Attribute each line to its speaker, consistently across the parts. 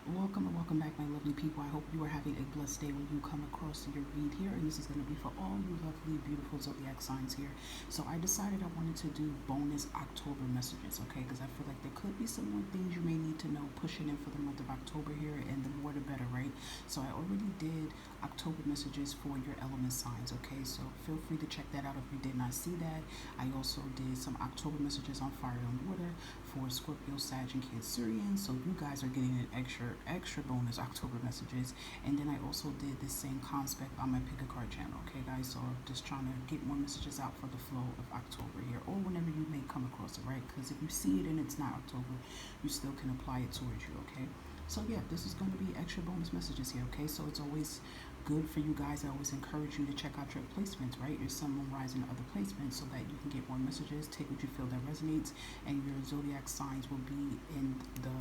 Speaker 1: Welcome and welcome back, my lovely people. I hope you are having a blessed day when you come across your read here. And this is going to be for all you lovely, beautiful zodiac signs here. So I decided I wanted to do bonus October messages, okay? Because I feel like there could be some more things you may need to know pushing in for the month of October here. And the more the better, right? So I already did October messages for your element signs, okay? So feel free to check that out if you did not see that. I also did some October messages on fire and water for Scorpio, Sag, and Cancerian. So you guys are getting an extra bonus October messages. And then I also did this same concept on my pick a card channel, okay guys? So I'm just trying to get more messages out for the flow of October here, or whenever you may come across it, right? Because if you see it and it's not October, you still can apply it towards you, okay? So yeah, this is going to be extra bonus messages here, okay? So it's always good for you guys. I always encourage you to check out your placements, right? Your sun, moon, rising, other placements, so that you can get more messages. Take what you feel that resonates, and your zodiac signs will be in the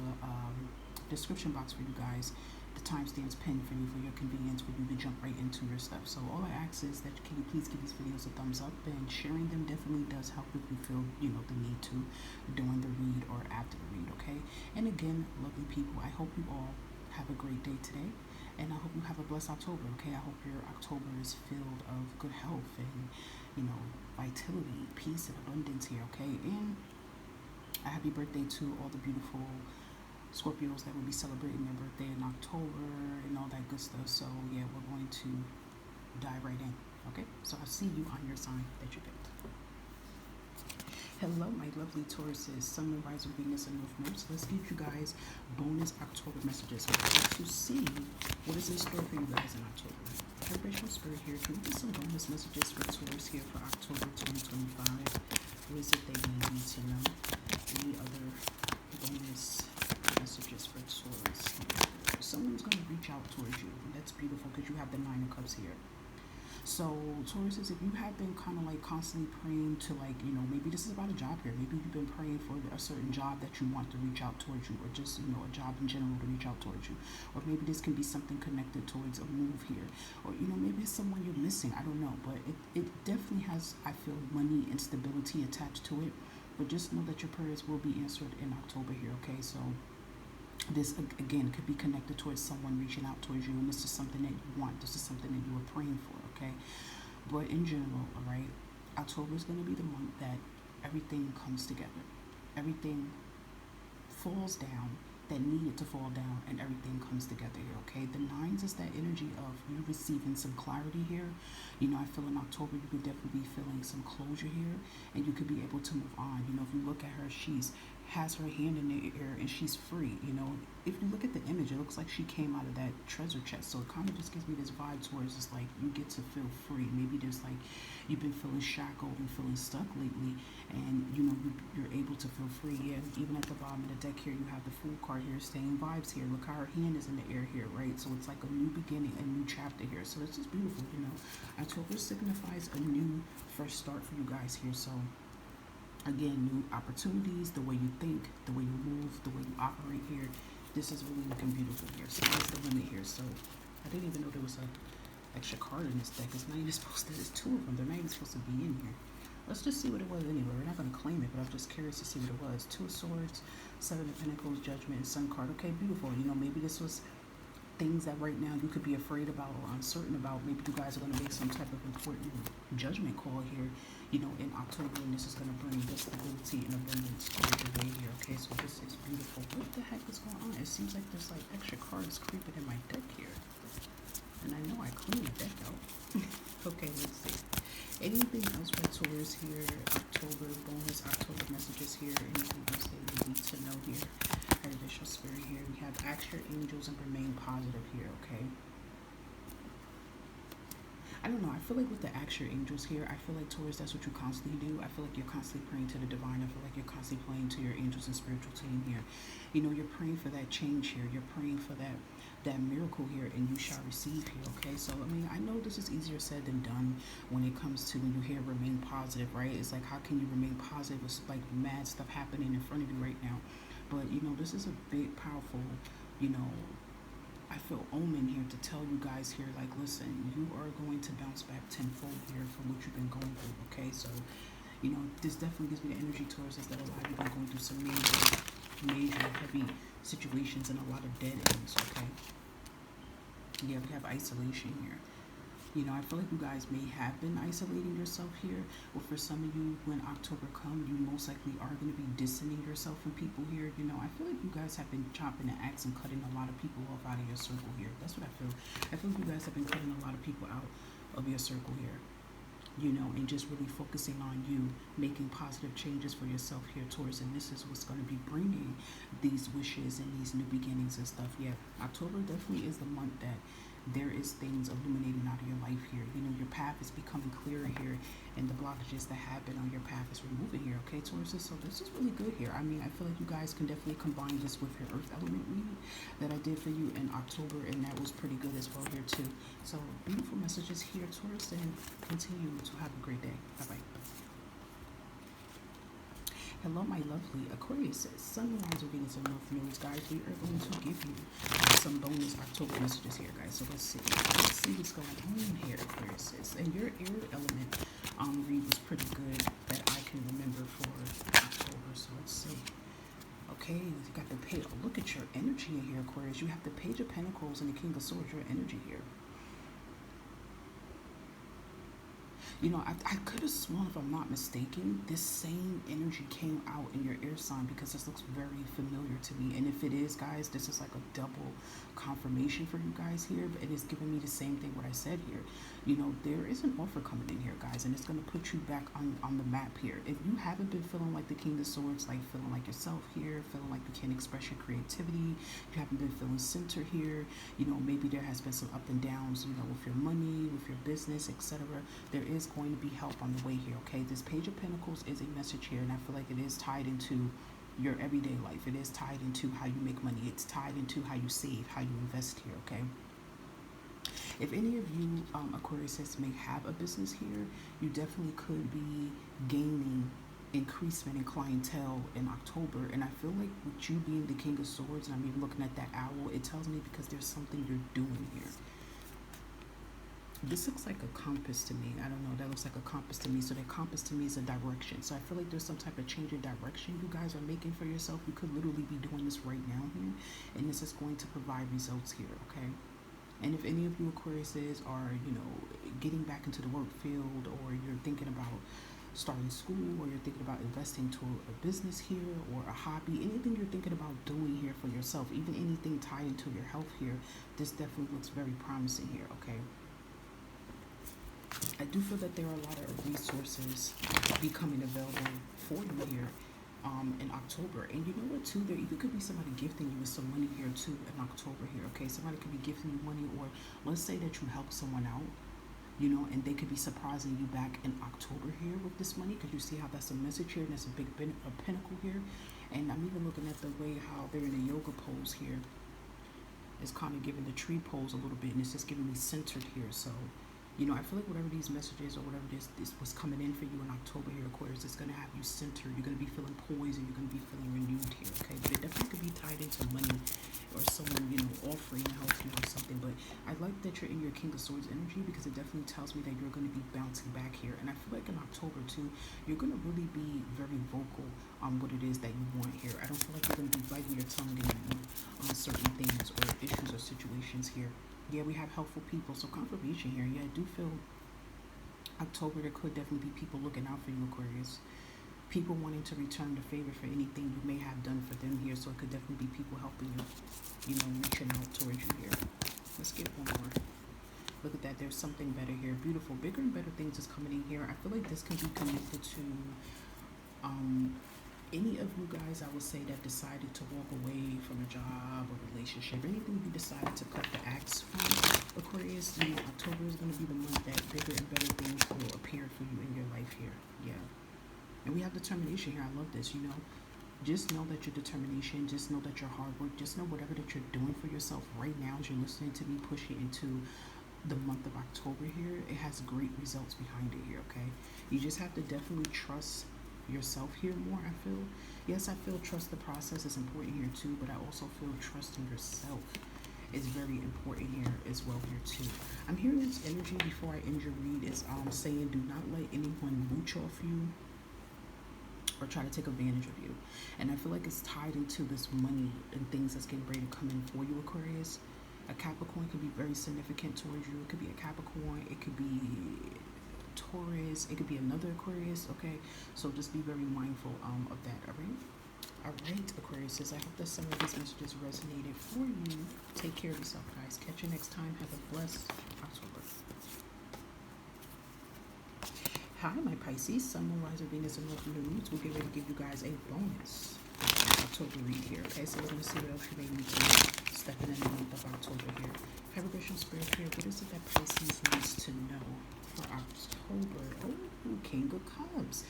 Speaker 1: description box for you guys. The timestamps pinned for you for your convenience, for you to jump right into your stuff. So all I ask is that can you please give these videos a thumbs up, and sharing them definitely does help if you feel the need to during the read or after the read, okay? And again, lovely people, I hope you all have a great day today, and I hope you have a blessed October, okay? I hope your October is filled of good health and vitality, peace, and abundance here, okay? And a happy birthday to all the beautiful Scorpios that will be celebrating their birthday in October and all that good stuff. So yeah, we're going to dive right in. Okay, so I'll see you on your sign that you picked. Hello, my lovely Tauruses, Sun, Moon, Rising, Venus, and North Node. So let's give you guys bonus October messages to see what is in store for you guys in October. Vibrational Spirit here. Can we get some bonus messages for Taurus here for October 2025? What is it they need to know? Any other bonus messages for Taurus? Someone's going to reach out towards you. That's beautiful because you have the Nine of Cups here. So Taurus, if you have been kind of like constantly praying to maybe this is about a job here. Maybe you've been praying for a certain job that you want to reach out towards you, or just a job in general to reach out towards you, or maybe this can be something connected towards a move here, or maybe it's someone you're missing. I don't know, but it definitely has, I feel, money and stability attached to it. But just know that your prayers will be answered in October here, okay? So this, again, could be connected towards someone reaching out towards you, and this is something that you want. This is something that you were praying for, okay? But in general, all right, October is going to be the month that everything comes together. Everything falls down that needed to fall down, and everything comes together here, okay? The nines is that energy of you receiving some clarity here. I feel in October you could definitely be feeling some closure here, and you could be able to move on. If you look at her, has her hand in the air and she's free. If you look at the image, it looks like she came out of that treasure chest. So it kind of just gives me this vibe towards it's like you get to feel free. Maybe there's you've been feeling shackled and feeling stuck lately, and you're able to feel free. Yeah, even at the bottom of the deck here, you have the Fool card here, staying vibes here. Look how her hand is in the air here, right? So it's like a new beginning, a new chapter here. So it's just beautiful, October signifies a new fresh start for you guys here. So again, new opportunities, the way you think, the way you move, the way you operate here. This is really looking beautiful here. So that's the limit here. So I didn't even know there was a extra card in this deck. It's not even supposed to, there's two of them. They're not even supposed to be in here. Let's just see what it was anyway. We're not going to claim it, but I'm just curious to see what it was. Two of Swords, Seven of Pentacles, Judgment, and Sun card. Okay, beautiful. Maybe this was things that right now you could be afraid about or uncertain about. Maybe you guys are going to make some type of important judgment call here, in October, and this is going to bring the stability and abundance towards your way here, okay? So this is beautiful. What the heck is going on? It seems like there's extra cards creeping in my deck here, and I know I cleaned the deck out. Okay, let's see. Anything else for Taurus here? October bonus, October messages here. Anything else that you need to know here? Artificial Spirit here. We have ask your angels and remain positive here, okay? I don't know. I feel like with the ask your angels here, I feel like Taurus, that's what you constantly do. I feel like you're constantly praying to the divine. I feel like you're constantly praying to your angels and spiritual team here. You're praying for that change here. You're praying for that miracle here, and you shall receive here, okay? So, I know this is easier said than done when it comes to when you hear remain positive, right? It's like, how can you remain positive with mad stuff happening in front of you right now? But, this is a big, powerful, I feel omen here to tell you guys here, listen, you are going to bounce back tenfold here from what you've been going through, okay? So, this definitely gives me the energy towards us that a lot of you have been going through some major, heavy situations and a lot of dead ends, okay? Yeah, we have isolation here. You know, I feel like you guys may have been isolating yourself here, or for some of you, when October comes, you most likely are going to be distancing yourself from people here. You know, I feel like you guys have been chopping the axe and cutting a lot of people off out of your circle here. That's what I feel. I feel like you guys have been cutting a lot of people out of your circle here. You know, and just really focusing on you, making positive changes for yourself here, Taurus. And this is what's going to be bringing these wishes and these new beginnings and stuff. Yeah, October definitely is the month that there is things illuminating out of your life here. You know, your path is becoming clearer here, and the blockages that have been on your path is removing here, okay, Taurus? So this is really good here. I mean, I feel like you guys can definitely combine this with your earth element reading that I did for you in October, and that was pretty good as well here too. So beautiful messages here, Taurus, and continue to have a great day. Bye-bye. Hello, my lovely Aquarius. Sunrise or Venus or North Nodes, guys. We are going to give you some bonus October messages here, guys. So let's see. Let's see what's going on here, Aquarius. And your air element read was pretty good that I can remember for October. So let's see. Okay, you got the page. Oh, look at your energy in here, Aquarius. You have the Page of Pentacles and the King of Swords. Your energy here. You know, I could have sworn, if I'm not mistaken, this same energy came out in your air sign, because this looks very familiar to me. And if it is, guys, this is like a double confirmation for you guys here. But it is giving me the same thing what I said here. You know, there is an offer coming in here, guys, and it's going to put you back on the map here. If you haven't been feeling like the King of Swords, like feeling like yourself here, feeling like you can't express your creativity, you haven't been feeling centered here, you know, maybe there has been some up and downs, you know, with your money, with your business, etc. There is going to be help on the way here, okay? This Page of Pentacles is a message here, and I feel like it is tied into your everyday life. It is tied into how you make money. It's tied into how you save, how you invest here, okay? If any of you Aquariuses may have a business here, you definitely could be gaining increasement in clientele in October. And I feel like with you being the King of Swords, and I'm even looking at that owl, it tells me because there's something you're doing here. This looks like a compass to me. I don't know. That looks like a compass to me. So that compass to me is a direction. So I feel like there's some type of change in direction you guys are making for yourself. You could literally be doing this right now here. And this is going to provide results here, okay? And if any of you Aquariuses are, you know, getting back into the work field, or you're thinking about starting school, or you're thinking about investing to a business here, or a hobby, anything you're thinking about doing here for yourself, even anything tied into your health here, this definitely looks very promising here, okay? I do feel that there are a lot of resources becoming available for you here in October. And you know what too, there either could be somebody gifting you with some money here too in October here, okay? Somebody could be gifting you money, or let's say that you help someone out, you know, and they could be surprising you back in October here with this money, because you see how that's a message here, and that's a big a pinnacle here. And I'm even looking at the way how they're in a yoga pose here. It's kind of giving the tree pose a little bit, and it's just giving me centered here. So, you know, I feel like whatever these messages or whatever this was coming in for you in October here, Aquarius, it's going to have you centered. You're going to be feeling poised, and you're going to be feeling renewed here, okay? But it definitely could be tied into money, or someone, you know, offering to help you or something. But I like that you're in your King of Swords energy, because it definitely tells me that you're going to be bouncing back here. And I feel like in October too, you're going to really be very vocal on what it is that you want here. I don't feel like you're going to be biting your tongue anymore on certain things or issues or situations here. Yeah, we have helpful people. So confirmation here. Yeah, I do feel October there could definitely be people looking out for you, Aquarius. People wanting to return the favor for anything you may have done for them here. So it could definitely be people helping you, you know, reaching out towards you here. Let's get one more. Look at that. There's something better here. Beautiful. Bigger and better things is coming in here. I feel like this can be connected to any of you guys, I would say, that decided to walk away from a job or relationship, anything you decided to cut the axe from, Aquarius, you know, October is going to be the month that bigger and better things will appear for you in your life here. Yeah. And we have determination here. I love this, you know. Just know that your determination, just know that your hard work, just know whatever that you're doing for yourself right now as you're listening to me push it into the month of October here, it has great results behind it here, okay? You just have to definitely trust yourself here more, I feel. Yes, I feel trust the process is important here too, but I also feel trusting yourself is very important here as well here too. I'm hearing this energy before I end your read is saying do not let anyone mooch off you, or try to take advantage of you. And I feel like it's tied into this money and things that's getting ready to come in for you, Aquarius. A Capricorn can be very significant towards you. It could be a Capricorn, it could be Taurus, it could be another Aquarius, okay? So just be very mindful of that, all right? All right, Aquarius, I hope that some of these messages resonated for you. Take care of yourself, guys. Catch you next time. Have a blessed October. Hi, my Pisces, Sun, Moon, Rising, Venus, and North Nodes. We'll get ready to give you guys a bonus October read here, okay? So we're going to see what else you may need to step in the month of October here. Vibration Spirit here, what is it that Pisces needs to know for October? Oh, King of Cups.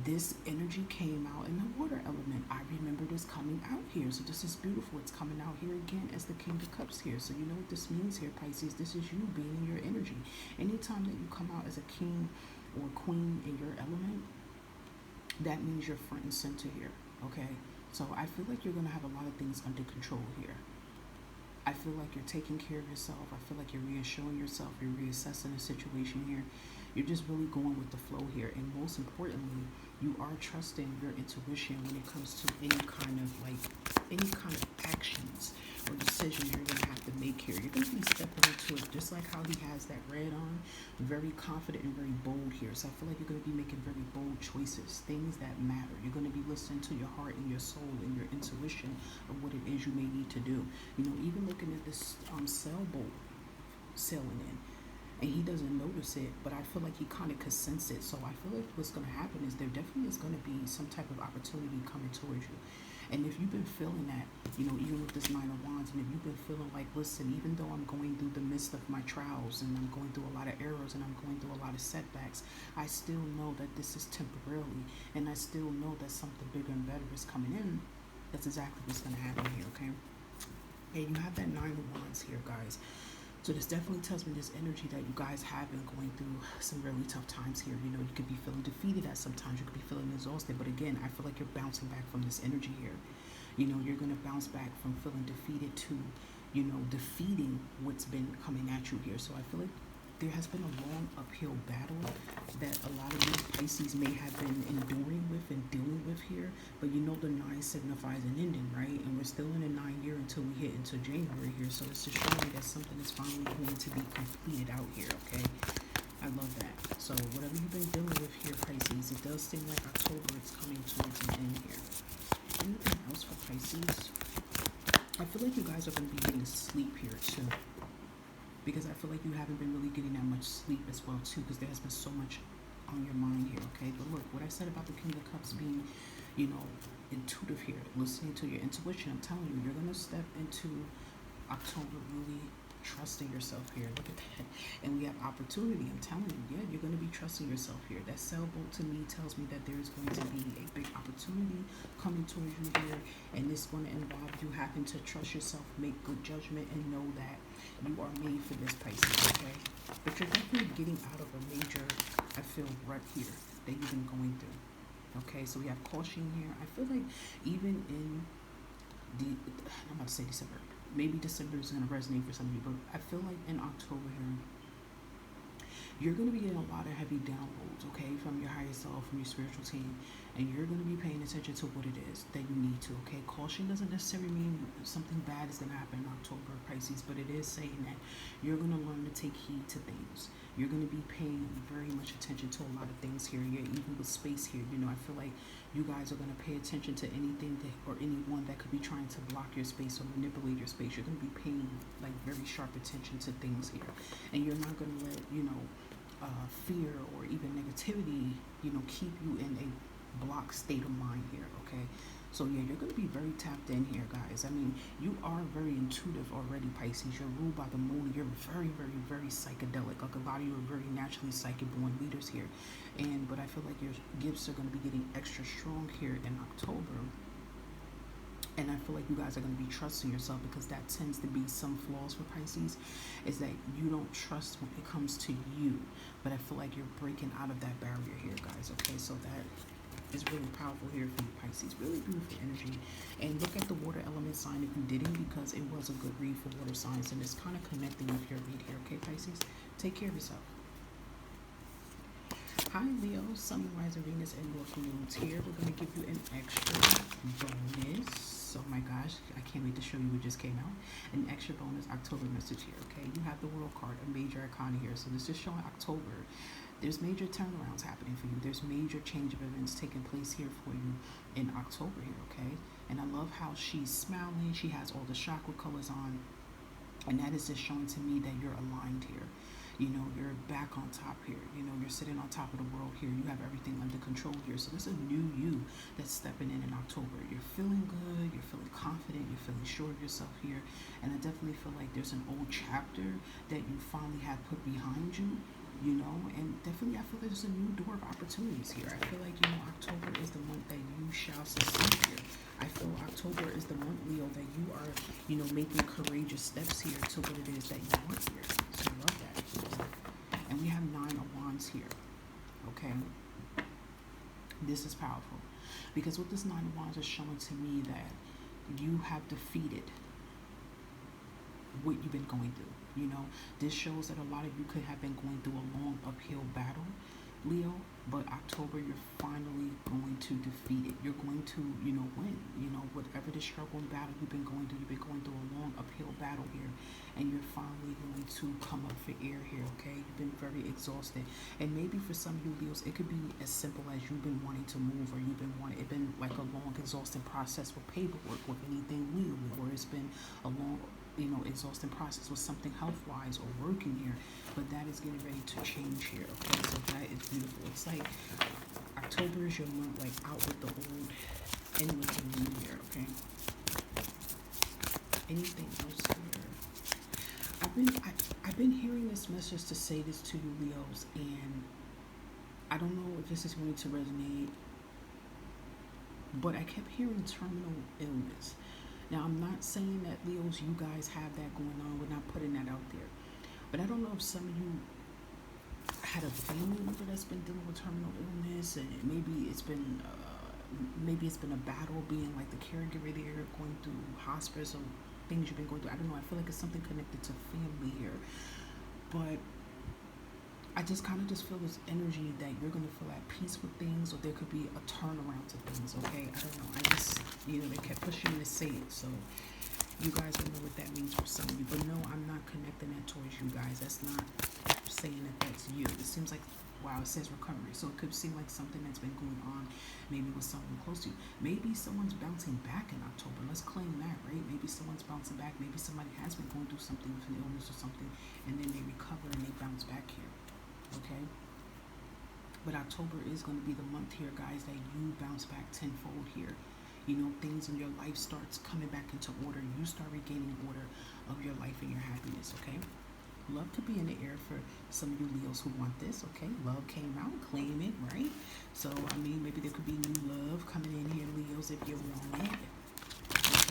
Speaker 1: This energy came out in the water element. I remember this coming out here. So this is beautiful. It's coming out here again as the King of Cups here. So you know what this means here, Pisces. This is you being in your energy. Anytime that you come out as a king or queen in your element, that means you're front and center here, okay? So I feel like you're going to have a lot of things under control here. I feel like you're taking care of yourself. I feel like you're reassuring yourself. You're reassessing the situation here. You're just really going with the flow here. And most importantly, you are trusting your intuition when it comes to any kind of actions or decisions you're going to have to make here. You're going to be stepping into it just like how he has that red on, very confident and very bold here. So I feel like you're going to be making very bold choices, things that matter. You're going to be listening to your heart and your soul and your intuition of what it is you may need to do. You know, even looking at this sailboat sailing in, and he doesn't notice it, but I feel like he kind of could sense it. So I feel like what's going to happen is there definitely is going to be some type of opportunity coming towards you. And if you've been feeling that, you know, even with this Nine of Wands, and if you've been feeling like, listen, even though I'm going through the midst of my trials and I'm going through a lot of errors and I'm going through a lot of setbacks, I still know that this is temporarily, and I still know that something bigger and better is coming in. That's exactly what's going to happen here, okay? And you have that Nine of Wands here, guys. So this definitely tells me this energy that you guys have been going through some really tough times here. You know, you could be feeling defeated at sometimes. You could be feeling exhausted. But again, I feel like you're bouncing back from this energy here. You know, you're going to bounce back from feeling defeated to, you know, defeating what's been coming at you here. So I feel like there has been a long uphill battle that a lot of you Pisces may have been enduring with and dealing with here. But you know the 9 signifies an ending, right? And we're still in a 9 year until we hit into January here. So it's just showing me that something is finally going to be completed out here, okay? I love that. So whatever you've been dealing with here, Pisces, it does seem like October is coming towards an end here. Anything else for Pisces? I feel like you guys are going to be getting sleep here too, because I feel like you haven't been really getting that much sleep as well too, because there has been so much on your mind here, okay? But look, what I said about the King of Cups being, you know, intuitive here, listening to your intuition, I'm telling you, you're going to step into October really trusting yourself here. Look at that. And we have opportunity. I'm telling you, yeah, you're going to be trusting yourself here. That sailboat to me tells me that there is going to be a big opportunity coming towards you here, and it's going to involve you having to trust yourself, make good judgment, and know that you are made for this, Pisces, okay? But you're definitely getting out of a major, I feel, rut here that you've been going through, okay? So we have caution here. I feel like even in I'm about to say December, maybe December is going to resonate for some of you, but I feel like in October here, you're going to be getting a lot of heavy downloads, okay, from your higher self, from your spiritual team, and you're going to be paying attention to what it is that you need to, okay? Caution doesn't necessarily mean something bad is going to happen in October, Pisces, but it is saying that you're going to learn to take heed to things. You're going to be paying very much attention to a lot of things here. You're even with space here, you know, I feel like you guys are going to pay attention to anything that, or anyone that could be trying to block your space or manipulate your space. You're going to be paying like very sharp attention to things here, and you're not going to let, you know, fear or even negativity, you know, keep you in a blocked state of mind here, okay? So yeah, you're going to be very tapped in here, guys. I mean, you are very intuitive already, Pisces. You're ruled by the moon. You're very, very, very psychedelic. Like a lot of you are very naturally psychic-born leaders here. But I feel like your gifts are going to be getting extra strong here in October. And I feel like you guys are going to be trusting yourself, because that tends to be some flaws for Pisces, is that you don't trust when it comes to you. But I feel like you're breaking out of that barrier here, guys, okay? So that is really powerful here for you, Pisces. Really beautiful energy. And look at the water element sign if you didn't, because it was a good read for water signs, and it's kind of connecting with your read here, okay, Pisces? Take care of yourself. Hi Leo, Sun, Rising, Venus, and North Nodes here. We're going to give you an extra bonus. Oh my gosh, I can't wait to show you what just came out. An extra bonus October message here, okay? You have the World card, a major arcana here. So this is showing October. There's major turnarounds happening for you. There's major change of events taking place here for you in October here, okay? And I love how she's smiling. She has all the chakra colors on. And that is just showing to me that you're aligned here. You know, you're back on top here. You know, you're sitting on top of the world here. You have everything under control here. So this is a new you that's stepping in October. You're feeling good. You're feeling confident. You're feeling sure of yourself here. And I definitely feel like there's an old chapter that you finally have put behind you. You know, and definitely I feel like there's a new door of opportunities here. I feel like, you know, October is the month that you shall succeed here. I feel October is the month, Leo, that you are, you know, making courageous steps here to what it is that you want here. So I love that. And we have 9 of Wands here. Okay. This is powerful. Because what this 9 of Wands is showing to me that you have defeated what you've been going through. You know, this shows that a lot of you could have been going through a long uphill battle, Leo, but October you're finally going to defeat it. You're going to, you know, win. You know, whatever the struggle and battle you've been going through a long uphill battle here, and you're finally going to come up for air here, okay? You've been very exhausted. And maybe for some of you Leos, it could be as simple as you've been wanting to move, or it's been like a long, exhausting process with paperwork, with anything legal, or it's been a long, you know, exhausting process with something health-wise or working here, but that is getting ready to change here, okay? So that is beautiful. It's like October is your month, like out with the old, in with the new here, okay? Anything else here? I've been hearing this message to say this to you, Leos, and I don't know if this is going to resonate, but I kept hearing terminal illness. Now, I'm not saying that, Leos, you guys have that going on. We're not putting that out there. But I don't know if some of you had a family member that's been dealing with terminal illness, and maybe it's been a battle being like the caregiver there, going through hospice or things you've been going through. I don't know. I feel like it's something connected to family here. But I just kind of feel this energy that you're going to feel at peace with things, or there could be a turnaround to things, okay? I don't know. I just, you know, they kept pushing me to say it, so you guys don't know what that means for some of you. But no, I'm not connecting that towards you guys. That's not saying that that's you. It seems like, wow, it says recovery, so it could seem like something that's been going on maybe with someone close to you. Maybe someone's bouncing back in October. Let's claim that, right? Maybe someone's bouncing back. Maybe somebody has been going through something with an illness or something, and then they recover and they bounce back here. Okay, but October is going to be the month here, guys, that you bounce back tenfold here. You know, things in your life starts coming back into order. You start regaining order of your life and your happiness, okay? Love could be in the air for some of you Leos who want this, okay? Love came out, claim it, right? So, I mean, maybe there could be new love coming in here, Leos, if you want it.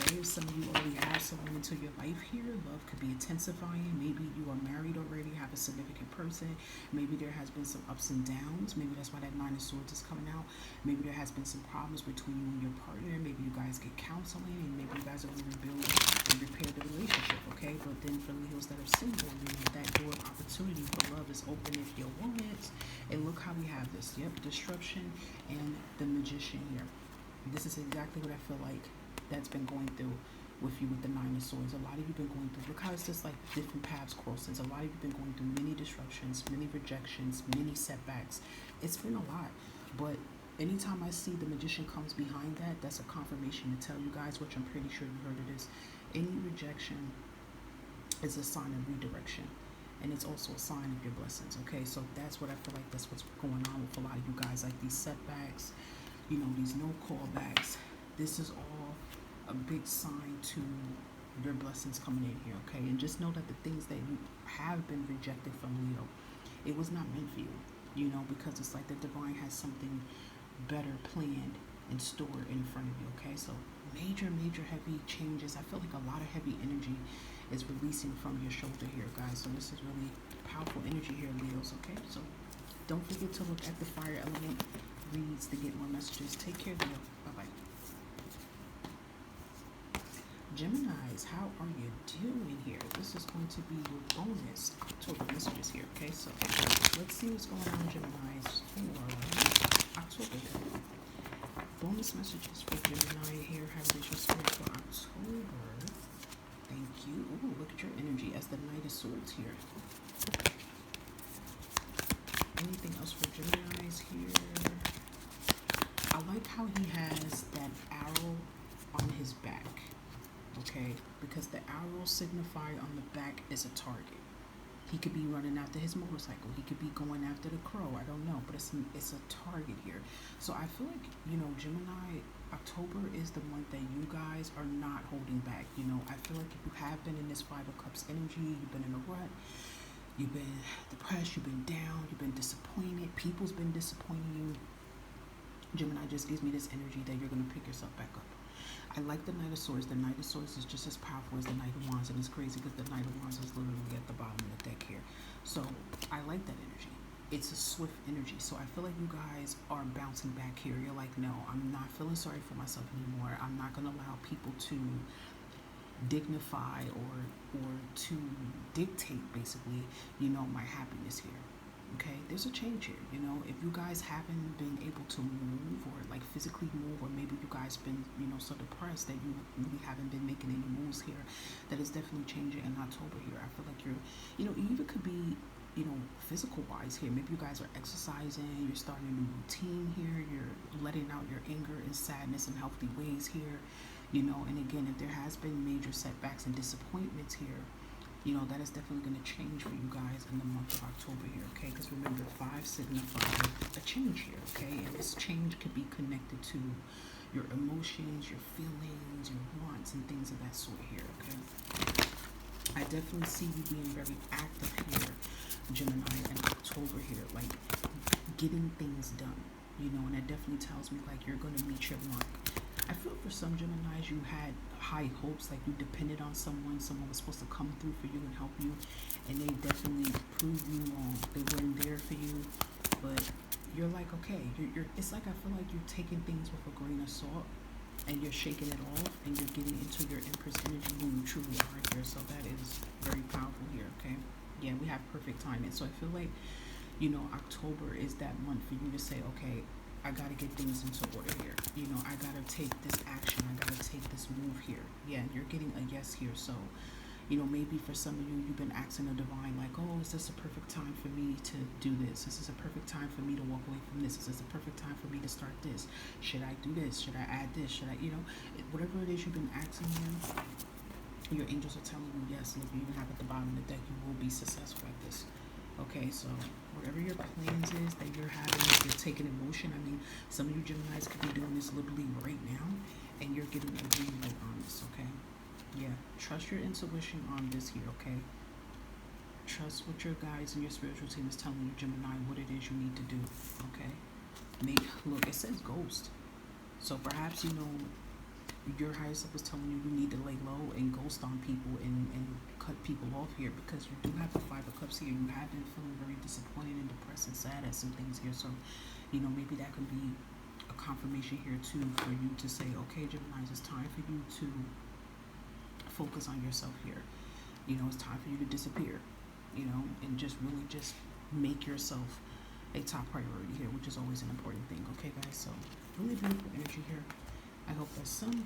Speaker 1: Okay, if some of you already have someone into your life here, love could be intensifying. Maybe you are married already, have a significant person. Maybe there has been some ups and downs. Maybe that's why that 9 of Swords is coming out. Maybe there has been some problems between you and your partner. Maybe you guys get counseling, and maybe you guys are going to rebuild and repair the relationship, okay? But then for Leos that are single, you know, that door of opportunity for love is open if you want it. And look how we have this. Yep, disruption and the Magician here. This is exactly what I feel like that's been going through with you with the 9 of Swords. A lot of you have been going through, look how it's just like different paths crossing. A lot of you have been going through many disruptions, many rejections, many setbacks. It's been a lot, but anytime I see the Magician comes behind that, that's a confirmation to tell you guys, which I'm pretty sure you heard it is, any rejection is a sign of redirection, and it's also a sign of your blessings, okay? So that's what I feel like that's what's going on with a lot of you guys, like these setbacks, you know, these no callbacks. This is all a big sign to your blessings coming in here, okay? And just know that the things that you have been rejected from, Leo, it was not meant for you, you know, because it's like the divine has something better planned and stored in front of you, okay? So major heavy changes. I feel like a lot of heavy energy is releasing from your shoulder here, guys. So this is really powerful energy here, Leos, okay? So don't forget to look at the fire element reads to get more messages. Take care, Leo. Bye-bye. Geminis, how are you doing here? this is going to be your bonus October messages here, okay? So let's see what's going on, Geminis, for October. Bonus messages for Gemini here. Have visual spirit for October. Thank you. Ooh, look at your energy as the Knight of Swords here. Anything else for Geminis here? I like how he has that arrow on his back, okay? Because the arrow signifier on the back is a target. He could be running after his motorcycle. He could be going after the crow. I don't know, but it's a target here. So I feel like, you know, Gemini, October is the month that you guys are not holding back. You know, I feel like if you have been in this Five of Cups energy, you've been in a rut, you've been depressed, you've been down, you've been disappointed, people's been disappointing you. Gemini just gives me this energy that you're going to pick yourself back up. I like the Knight of Swords. The Knight of Swords is just as powerful as the Knight of Wands, and it's crazy because the Knight of Wands is literally at the bottom of the deck here. So I like that energy. It's a swift energy. So I feel like you guys are bouncing back here. You're like, no, I'm not feeling sorry for myself anymore. I'm not going to allow people to dignify or to dictate, basically, you know, my happiness here. Okay, there's a change here. You know, if you guys haven't been able to move or like physically move, or maybe you guys been, you know, so depressed that you really haven't been making any moves here, that is definitely changing in October here. I feel like you're, you know, it even could be, you know, physical wise here. Maybe you guys are exercising, you're starting a new routine here, you're letting out your anger and sadness in healthy ways here, you know. And again, if there has been major setbacks and disappointments here, you know, that is definitely going to change for you guys in the month of October here, okay? Because remember, 5 signifies a change here, okay? And this change could be connected to your emotions, your feelings, your wants, and things of that sort here, okay? I definitely see you being very active here, Gemini, in October here, like getting things done, you know, and that definitely tells me like you're going to meet your mark. I feel for some Geminis, you had high hopes, like you depended on someone was supposed to come through for you and help you, and they definitely proved you wrong. They weren't there for you, but you're like, okay, it's like I feel like you're taking things with a grain of salt, and you're shaking it off, and you're getting into your Empress energy who you truly are here. So that is very powerful here, okay? Yeah, we have perfect timing. So I feel like, you know, October is that month for you to say, okay, I got to get things into order here. You know, I got to take this action. I got to take this move here. Yeah, and you're getting a yes here. So, you know, maybe for some of you, you've been asking the divine, like, oh, is this a perfect time for me to do this? Is this a perfect time for me to walk away from this? Is this a perfect time for me to start this? Should I do this? Should I add this? Should I, you know, whatever it is you've been asking him, your angels are telling you yes. And if you even have at the bottom of the deck, you will be successful at this. Okay, so whatever your plans is that you're having, you're taking in motion. I mean, some of you Geminis could be doing this literally right now, and you're getting a green light on this, okay? Yeah, trust your intuition on this here, okay? Trust what your guides and your spiritual team is telling you, Gemini, what it is you need to do, okay? Look, it says ghost. So perhaps, you know, your higher self is telling you need to lay low and ghost on people and cut people off here, because you do have the Five of Cups here. You have been feeling very disappointed and depressed and sad at some things here. So, you know, maybe that could be a confirmation here too for you to say, okay, Gemini, it's time for you to focus on yourself here. You know, it's time for you to disappear, you know, and just really just make yourself a top priority here, which is always an important thing. Okay, guys, so really beautiful energy here. I hope that some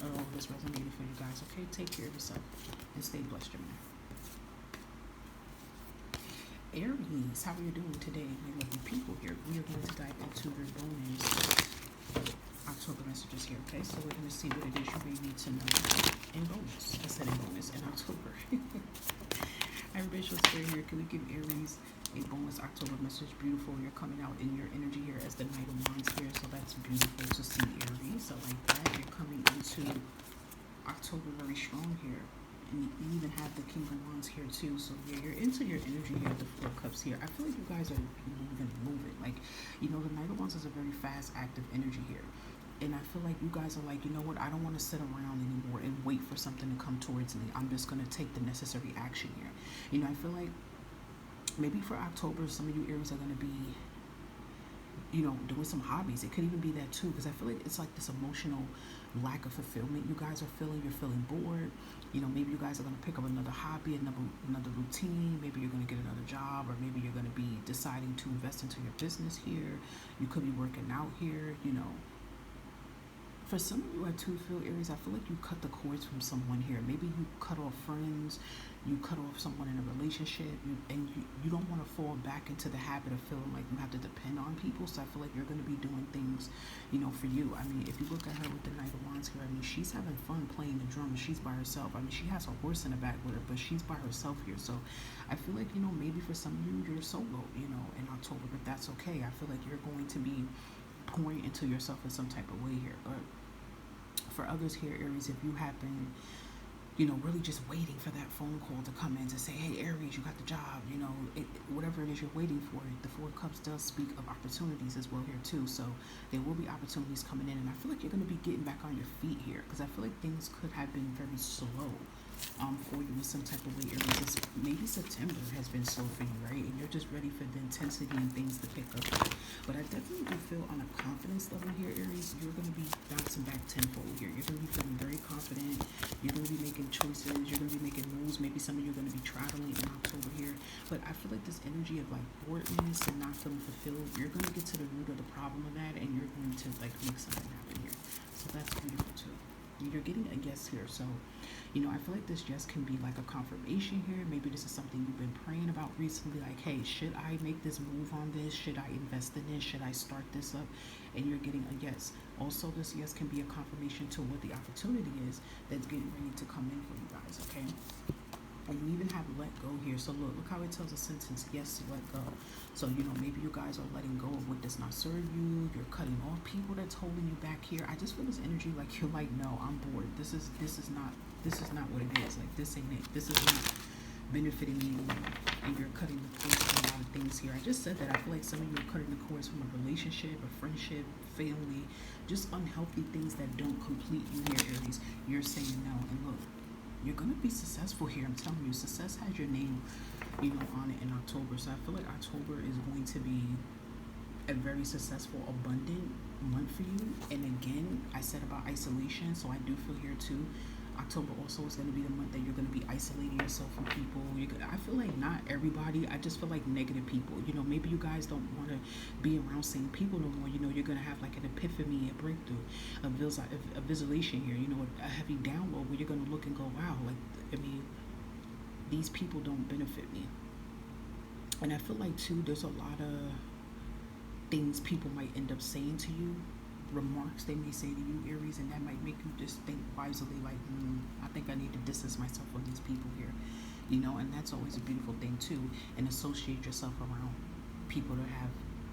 Speaker 1: or all of this resonated for you guys. Okay, take care of yourself and stay blessed, Gemini. Aries, how are you doing today, my lovely people here? We are going to dive into your bonus October messages here, okay? So we're going to see what it is you may need to know in bonus. I said in bonus in October. Everybody shows spirit here. Can we give Aries a bonus October message? Beautiful. You're coming out in your energy here as the Knight of Wands here. So that's beautiful to see, Aries. I like that. You're coming into October very strong here. And you even have the King of Wands here too. So yeah, you're into your energy here, the Four of Cups here. I feel like you guys are moving. Like, you know, the Knight of Wands is a very fast, active energy here. And I feel like you guys are like, you know what, I don't want to sit around anymore and wait for something to come towards me. I'm just going to take the necessary action here. You know, I feel like maybe for October, some of you Aries are going to be you know, doing some hobbies. It could even be that too, because I feel like it's like this emotional lack of fulfillment you guys are feeling. You're feeling bored. You know, maybe you guys are going to pick up another hobby, another routine. Maybe you're going to get another job, or maybe you're going to be deciding to invest into your business here. You could be working out here, you know. For some of you at Two-Field Aries, I feel like you cut the cords from someone here. Maybe you cut off friends, you cut off someone in a relationship, you don't want to fall back into the habit of feeling like you have to depend on people. So I feel like you're going to be doing things, you know, for you. I mean, if you look at her with the Knight of Wands here, I mean, she's having fun playing the drums. She's by herself. I mean, she has a horse in the back with her, but she's by herself here. So I feel like, you know, maybe for some of you, you're solo, you know, in October, but that's okay. I feel like you're going to be pouring into yourself in some type of way here. But for others here, Aries, if you have been, you know, really just waiting for that phone call to come in to say, hey, Aries, you got the job, you know, whatever it is you're waiting for, the Four of Cups does speak of opportunities as well here too. So there will be opportunities coming in, and I feel like you're going to be getting back on your feet here, because I feel like things could have been very slow for you in some type of way, Aries. Maybe September has been slow for you, right? And you're just ready for the intensity and things to pick up. But I definitely do feel on a confidence level here, Aries, you're going to be bouncing back tenfold here. You're going to be feeling very confident. You're going to be making choices. You're going to be making moves. Maybe some of you are going to be traveling in October here. But I feel like this energy of like boredness and not feeling fulfilled, you're going to get to the root of the problem of that, and you're going to like make something happen here. So that's beautiful too. You're getting a yes here. So, you know, I feel like this yes can be like a confirmation here. Maybe this is something you've been praying about recently, like, hey, should I make this move on this? Should I invest in this? Should I start this up? And you're getting a yes. Also, this yes can be a confirmation to what the opportunity is that's getting ready to come in for you guys, okay? And you even have let go here. So look how it tells a sentence, yes, let go. So, you know, maybe you guys are letting go of what does not serve you. You're cutting off people that's holding you back here. I just feel this energy like you're like, no, I'm bored. This is not what it is. Like, this ain't it. This is not benefiting me anymore. And you're cutting the cords from a lot of things here. I just said that. I feel like some of you are cutting the cords from a relationship, a friendship, family, just unhealthy things that don't complete you here, Aries. You're saying no. And look, you're going to be successful here. I'm telling you, success has your name, you know, on it in October. So I feel like October is going to be a very successful, abundant month for you. And again, I said about isolation, so I do feel here too, October also is going to be the month that you're going to be isolating yourself from people. I feel like not everybody, I just feel like negative people. You know, maybe you guys don't want to be around same people no more. You know, you're going to have like an epiphany, a breakthrough, a visualization here, you know, a heavy download where you're going to look and go, wow, like, I mean, these people don't benefit me. And I feel like too, there's a lot of things people might end up saying to you, remarks they may say to you, Aries, and that might make you just think wisely, like, I think I need to distance myself from these people here, you know. And that's always a beautiful thing too, and associate yourself around people that have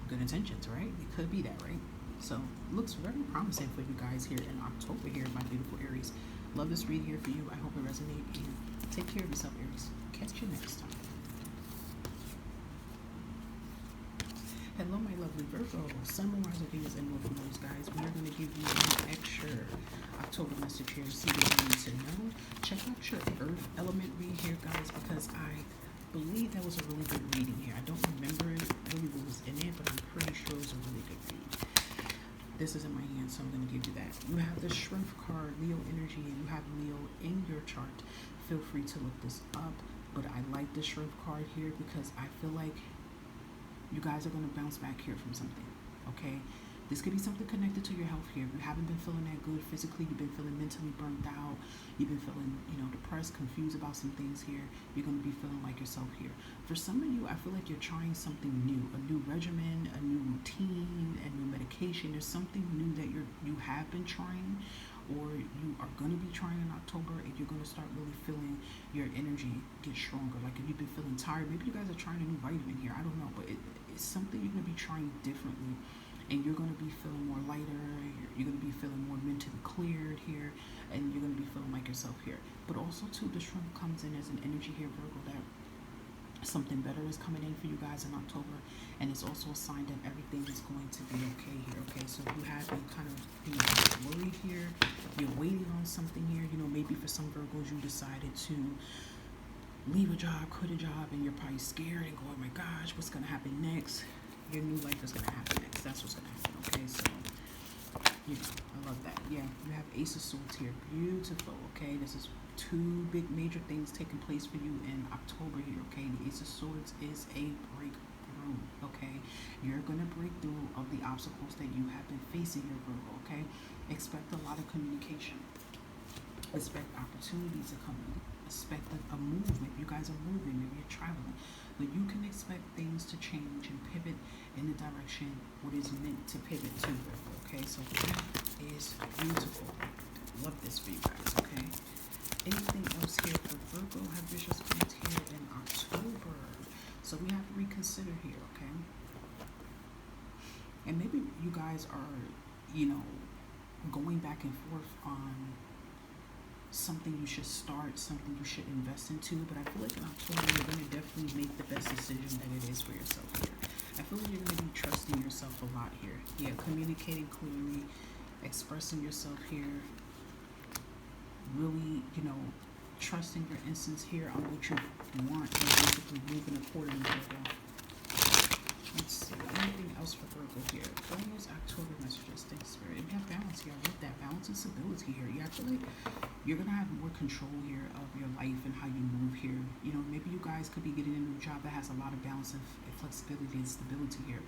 Speaker 1: good intentions, right? It could be that, right? So looks very promising for you guys here in October here, my beautiful Aries. Love this read here for you. I hope it resonates, and take care of yourself, Aries. Catch you next time. Hello, my lovely Virgo, Sun, Moon, Rising, Venus, and North Nodes, guys. We are going to give you an extra October message here. See what you need to know. Check out your Earth element read here, guys, because I believe that was a really good reading here. I don't remember really what was in it, but I'm pretty sure it was a really good read. This is in my hand, so I'm going to give you that. You have the Strength card, Leo energy, and you have Leo in your chart. Feel free to look this up, but I like the Strength card here because I feel like you guys are going to bounce back here from something, okay? This could be something connected to your health here. If you haven't been feeling that good physically, you've been feeling mentally burnt out, you've been feeling, you know, depressed, confused about some things here, you're going to be feeling like yourself here. For some of you, I feel like you're trying something new, a new regimen, a new routine, a new medication. There's something new that you have been trying, or you are going to be trying in October, and you're going to start really feeling your energy get stronger. Like if you've been feeling tired, maybe you guys are trying a new vitamin here, I don't know, but it's something you're going to be trying differently, and you're going to be feeling more lighter, you're going to be feeling more mentally cleared here, and you're going to be feeling like yourself here. But also too, the Strength comes in as an energy here, Virgo, that something better is coming in for you guys in October, and it's also a sign that everything is going to be okay here, okay? So if you have been kind of, you know, worried here, you're waiting on something here, you know, maybe for some Virgos you decided to leave a job, quit a job, and you're probably scared and go, oh my gosh, what's going to happen next? Your new life is going to happen next. That's what's going to happen, okay? So, you know, I love that. Yeah, you have Ace of Swords here. Beautiful, okay? This is two big major things taking place for you in October here, okay? The Ace of Swords is a breakthrough, okay? You're going to break through of the obstacles that you have been facing here, Virgo, okay? Expect a lot of communication. Expect opportunities to come in. Expect a move. Maybe you guys are moving, maybe you're traveling. But you can expect things to change and pivot in the direction what is meant to pivot to, Virgo, okay? So that is beautiful. Love this for you guys, okay? Anything else here for Virgo? Have vicious points here in October. So we have to reconsider here, okay? And maybe you guys are, you know, going back and forth on something you should start, something you should invest into, but I feel like in October you're going to definitely make the best decision that it is for yourself here. I feel like you're going to be trusting yourself a lot here. Yeah, communicating clearly, expressing yourself here, really, you know, trusting your instincts here on what you want and basically moving accordingly, Virgo. Let's see, anything else for Virgo here? Bonus October messages. Thanks, Spirit. We have balance here. I love that. Balance and stability here. Yeah, I feel like you're going to have more control here of your life and how you move here. You know, maybe you guys could be getting a new job that has a lot of balance and flexibility and stability here.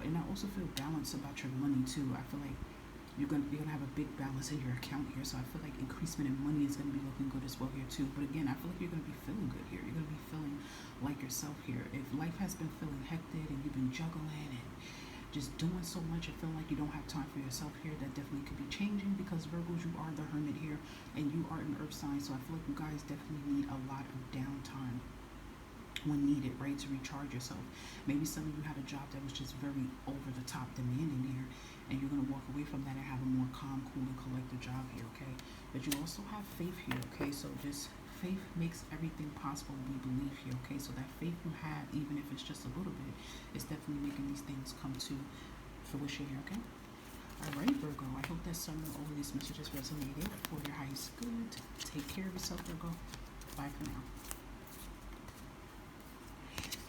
Speaker 1: And I also feel balance about your money, too. I feel like you're gonna have a big balance in your account here, so I feel like increasement in money is gonna be looking good as well here too. But again, I feel like you're gonna be feeling good here. You're gonna be feeling like yourself here. If life has been feeling hectic and you've been juggling and just doing so much and feeling like you don't have time for yourself here, that definitely could be changing, because Virgos, you are the hermit here and you are an earth sign, so I feel like you guys definitely need a lot of downtime when needed, right, to recharge yourself. Maybe some of you had a job that was just very over the top demanding here, and you're going to walk away from that and have a more calm, cool, and collected job here, okay? But you also have faith here, okay? So this faith makes everything possible, we believe here, okay? So that faith you have, even if it's just a little bit, is definitely making these things come to fruition here, okay? Alright, Virgo, I hope that some of all of these messages resonated for your highest good. Take care of yourself, Virgo. Bye for now.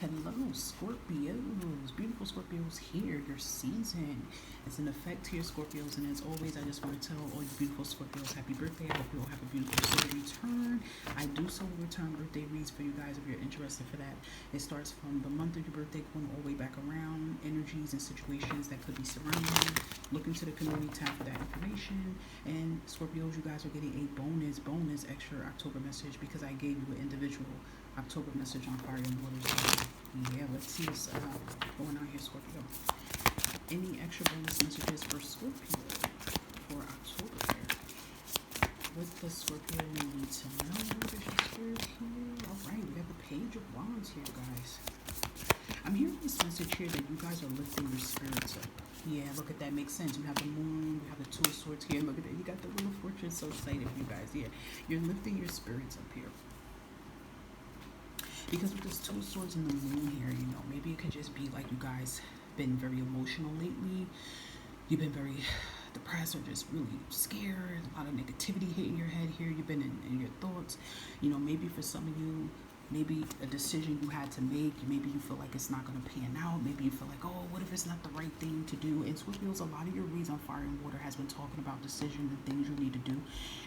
Speaker 1: Hello, Scorpios. Beautiful Scorpios here. Your season is in effect here, Scorpios. And as always, I just want to tell all you beautiful Scorpios, happy birthday. I hope you all have a beautiful solar return. I do so return birthday reads for you guys if you're interested for that. It starts from the month of your birthday going all the way back around, energies and situations that could be surrounding you. Look into the community tab for that information. And Scorpios, you guys are getting a bonus extra October message because I gave you an individual October message on fire and water. So yeah, let's see what's going on here, Scorpio. Any extra bonus messages for Scorpio for October here? What does Scorpio need to know? Alright, we have the Page of Wands here, guys. I'm hearing this message here that you guys are lifting your spirits up. Yeah, look at that. Makes sense. You have the Moon, you have the Two of Swords here. Look at that. You got the Wheel of Fortune. So excited for you guys. Yeah, you're lifting your spirits up here. Because with this Two of Swords and the Moon here, you know, maybe it could just be like you guys been very emotional lately. You've been very depressed or just really scared. A lot of negativity hitting your head here. You've been in your thoughts. You know, maybe for some of you, maybe a decision you had to make, maybe you feel like it's not going to pan out. Maybe you feel like, oh, what if it's not the right thing to do? And Scorpios, a lot of your reads on Fire and Water has been talking about decisions and things you need to do.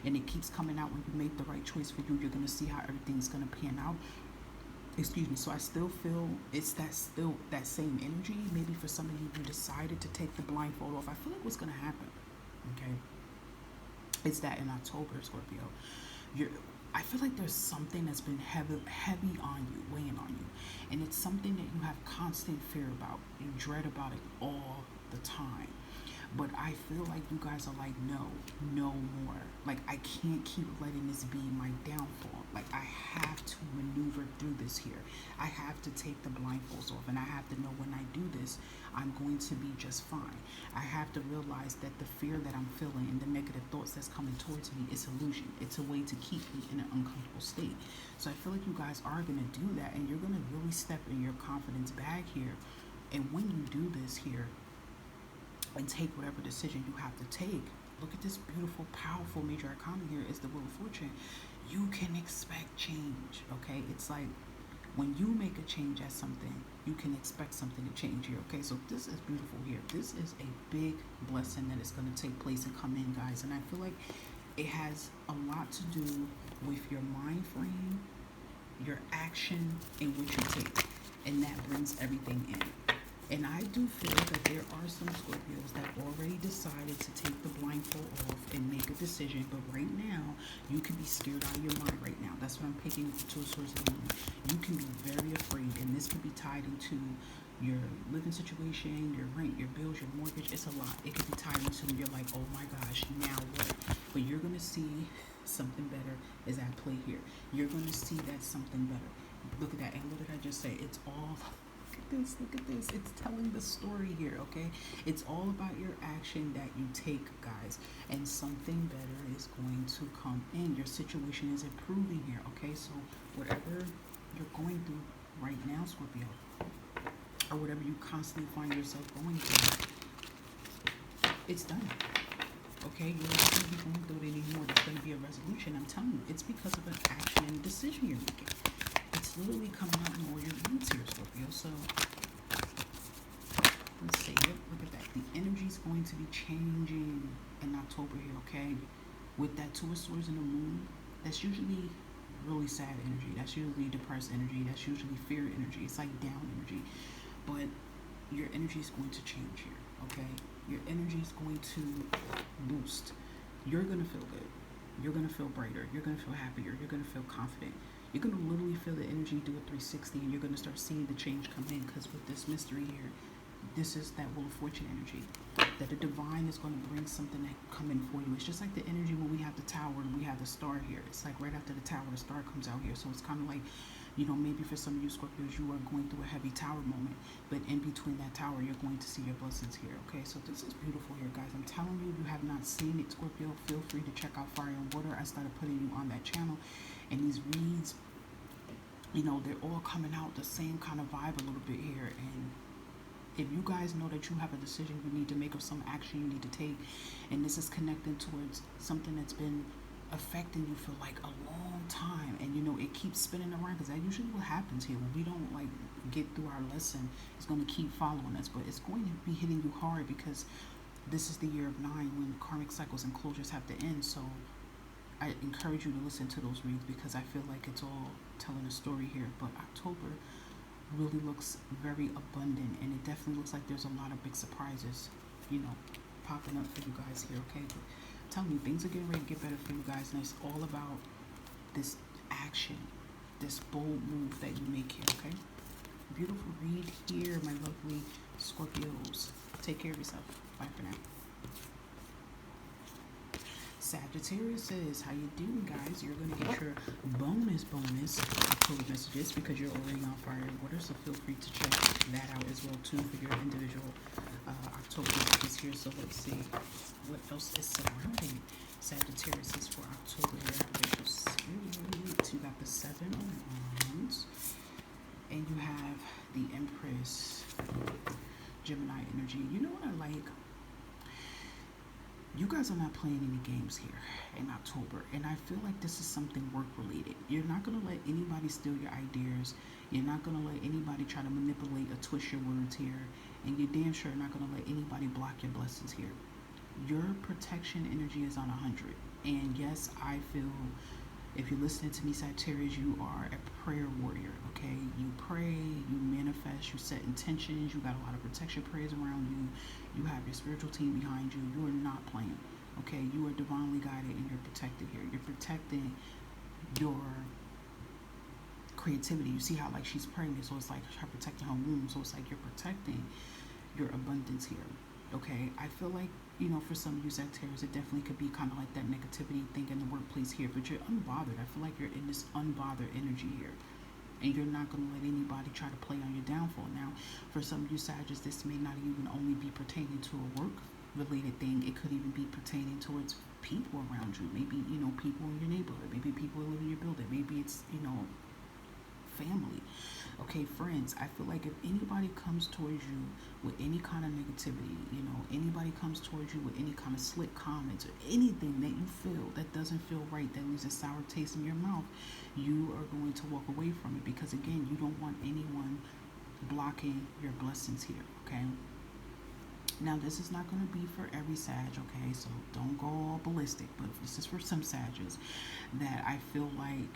Speaker 1: And it keeps coming out when you make the right choice for you. You're going to see how everything's going to pan out. Excuse me. So I still feel it's still that same energy. Maybe for some of you, you decided to take the blindfold off. I feel like what's going to happen, okay, it's that in October, Scorpio, I feel like there's something that's been heavy on you, weighing on you. And it's something that you have constant fear about. You dread about it all the time. But I feel like you guys are like, no more. Like, I can't keep letting this be my downfall. Like, I have to maneuver through this here. I have to take the blindfolds off. And I have to know when I do this, I'm going to be just fine. I have to realize that the fear that I'm feeling and the negative thoughts that's coming towards me is illusion. It's a way to keep me in an uncomfortable state. So I feel like you guys are going to do that. And you're going to really step in your confidence back here. And when you do this here, and take whatever decision you have to take, look at this beautiful, powerful major arcana here is the Wheel of Fortune. You can expect change, okay? It's like when you make a change at something, you can expect something to change here. Okay, so this is beautiful here. This is a big blessing that is going to take place and come in, guys. And I feel like it has a lot to do with your mind frame, your action, and what you take. And that brings everything in. And I do feel that there are some Scorpios that already decided to take the blindfold off and make a decision. But right now, you can be scared out of your mind right now. That's what I'm picking with the Two of Swords of the Moon. You can be very afraid, and this could be tied into your living situation, your rent, your bills, your mortgage. It's a lot. It could be tied into, and you're like, oh my gosh, now what? But you're going to see something better is at play here. You're going to see that something better. Look at that. And what did I just say? It's all... Look at this. It's telling the story here, okay? It's all about your action that you take, guys. And something better is going to come in. Your situation is improving here, okay? So whatever you're going through right now, Scorpio, or whatever you constantly find yourself going through, it's done. Okay? You're not going to be going through it anymore. There's going to be a resolution. I'm telling you, it's because of an action and decision you're making. It's literally coming out in all your reads here, Scorpio. So let's see. Look at that. The energy is going to be changing in October here, okay? With that Two of Swords and the Moon, that's usually really sad energy. That's usually depressed energy. That's usually fear energy. It's like down energy. But your energy is going to change here, okay? Your energy is going to boost. You're going to feel good. You're going to feel brighter. You're going to feel happier. You're going to feel confident. You're going to literally feel the energy do a 360, and you're going to start seeing the change come in, because with this mystery here, this is that Wheel of Fortune energy, that the divine is going to bring something that come in for you. It's just like the energy when we have the tower and we have the star here. It's like right after the tower, the star comes out here. So it's kind of like, you know, maybe for some of you Scorpios, you are going through a heavy tower moment, but in between that tower, you're going to see your blessings here, okay? So this is beautiful here, guys. I'm telling you, you have not seen it, Scorpio, feel free to check out Fire and Water. I started putting you on that channel, and these reads, you know, they're all coming out the same kind of vibe a little bit here. And if you guys know that you have a decision you need to make, or some action you need to take, and this is connecting towards something that's been affecting you for like a long time, and you know it keeps spinning around, because that usually what happens here when we don't like get through our lesson. It's going to keep following us, but it's going to be hitting you hard, because this is the year of 9 when karmic cycles and closures have to end. So I encourage you to listen to those reads, because I feel like it's all telling a story here. But October really looks very abundant, and it definitely looks like there's a lot of big surprises, you know, popping up for you guys here, okay? But I'm telling you, things are getting ready to get better for you guys, and it's all about this action, this bold move that you make here, okay? Beautiful read here, my lovely Scorpios. Take care of yourself. Bye for now. Sagittarius says, how you doing, guys? You're going to get your bonus October messages, because you're already on Fire and Water, so feel free to check that out as well too for your individual October messages here. So let's see what else is surrounding Sagittarius is for October here. You got the 7 of Wands, and you have the Empress, Gemini energy. You know what I like? You guys are not playing any games here in October, and I feel like this is something work-related. You're not going to let anybody steal your ideas. You're not going to let anybody try to manipulate or twist your words here, and you're damn sure not going to let anybody block your blessings here. Your protection energy is on 100, and yes, I feel, if you're listening to me, Sagittarius, you are a prayer warrior, okay? You pray, you manifest, you set intentions, you got a lot of protection prayers around you, you have your spiritual team behind you. You are not playing, okay? You are divinely guided, and you're protected here. You're protecting your creativity. You see how like she's pregnant, so it's like her protecting her womb, so it's like you're protecting your abundance here, okay? I feel like, you know, for some of you Sagittarius, it definitely could be kind of like that negativity thing in the workplace here, but you're unbothered. I feel like you're in this unbothered energy here, and you're not going to let anybody try to play on your downfall. Now, for some of you Sagittarius, this may not even only be pertaining to a work-related thing. It could even be pertaining towards people around you. Maybe, you know, people in your neighborhood. Maybe people who live in your building. Maybe it's, you know, family. Okay, friends, I feel like if anybody comes towards you with any kind of negativity, anybody comes towards you with any kind of slick comments or anything that you feel that doesn't feel right, that leaves a sour taste in your mouth, you are going to walk away from it, because again, you don't want anyone blocking your blessings here, okay? Now, this is not going to be for every Sag, okay? So don't go all ballistic, but this is for some Sages that I feel like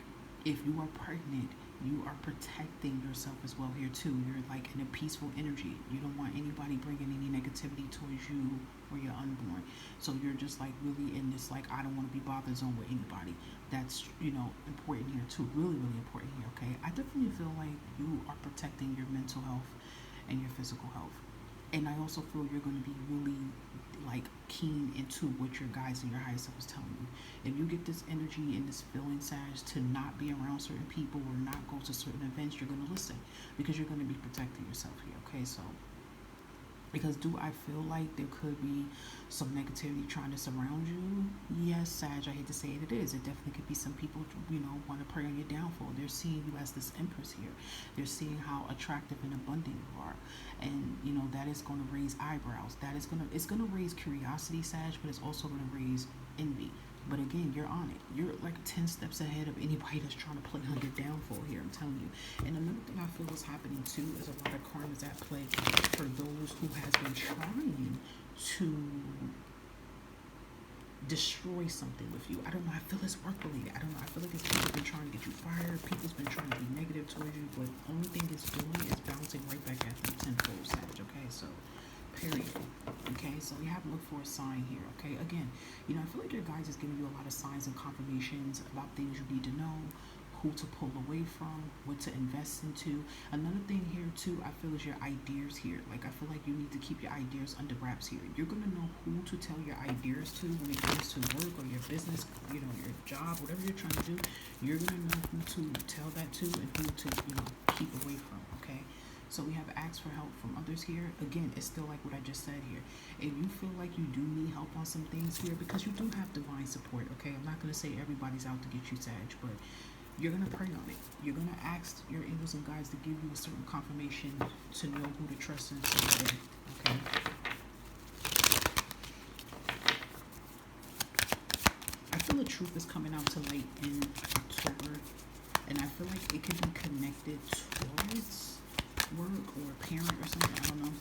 Speaker 1: if you are pregnant, you are protecting yourself as well here too. You're like in a peaceful energy. You don't want anybody bringing any negativity towards you or your unborn. So you're just like really in this like, I don't want to be bothered zone with anybody. That's, important here too. Really, really important here, okay? I definitely feel like you are protecting your mental health and your physical health. And I also feel you're going to be really like keen into what your guides and your higher self is telling you. If you get this energy and this feeling, Sag, to not be around certain people or not go to certain events, you're going to listen, because you're going to be protecting yourself here, okay? So, because do I feel like there could be some negativity trying to surround you? Yes, Sag, I hate to say it, it is. It definitely could be some people, want to prey on your downfall. They're seeing you as this empress here. They're seeing how attractive and abundant you are. And, that is going to raise eyebrows. It's going to raise curiosity, Sag, but it's also going to raise envy. But again, you're on it. You're like 10 steps ahead of anybody that's trying to play on your downfall here, I'm telling you. And another thing I feel is happening too is a lot of karmas at play for those who has been trying to destroy something with you. I don't know. I feel it's work related. I don't know. I feel like it's people been trying to get you fired. People's been trying to be negative towards you. But the only thing it's doing is bouncing right back at you tenfold, Sag. Okay, so period. Okay, so we have to look for a sign here. Okay, again, I feel like your guides is giving you a lot of signs and confirmations about things you need to know, who to pull away from, what to invest into. Another thing here too, I feel, is your ideas here. Like, I feel like you need to keep your ideas under wraps here. You're gonna know who to tell your ideas to when it comes to work or your business, your job, whatever you're trying to do. You're gonna know who to tell that to and who to, keep away from. Okay. So we have asked for help from others here. Again, it's still like what I just said here. If you feel like you do need help on some things here, because you do have divine support, okay? I'm not going to say everybody's out to get you, Sag, but you're going to pray on it. You're going to ask your angels and guides to give you a certain confirmation to know who to trust and so on, okay? I feel the truth is coming out to light in October, and I feel like it could be connected towards work or a parent or something, I don't know,